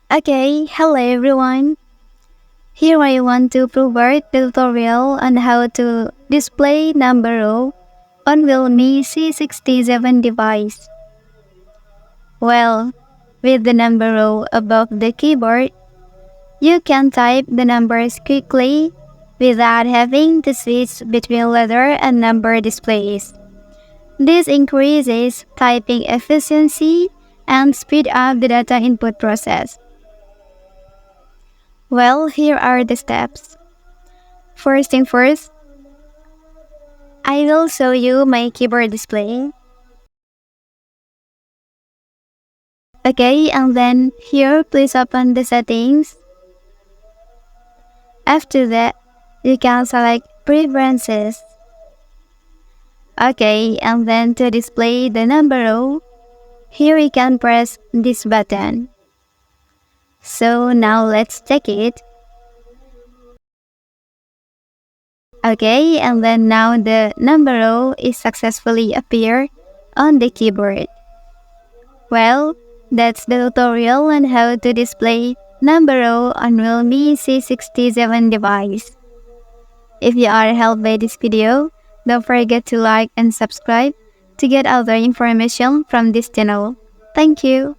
Okay, hello everyone. Here I want to provide the tutorial on how to display number row on Realme C67 device. Well, with the number row above the keyboard, you can type the numbers quickly without having to switch between letter and number displays. This increases typing efficiency and speed up the data input process. Well, here are the steps. First thing first, I will show you my keyboard display. Okay, and then here please open the settings. After that, you can select preferences. Okay, and then to display the number row, here you can press this button. So now let's check it. Okay, and then now the number row is successfully appear on the keyboard. Well, that's the tutorial on how to display number row on Realme C67 device. If you are helped by this video, don't forget to like and subscribe to get other information from this channel. Thank you.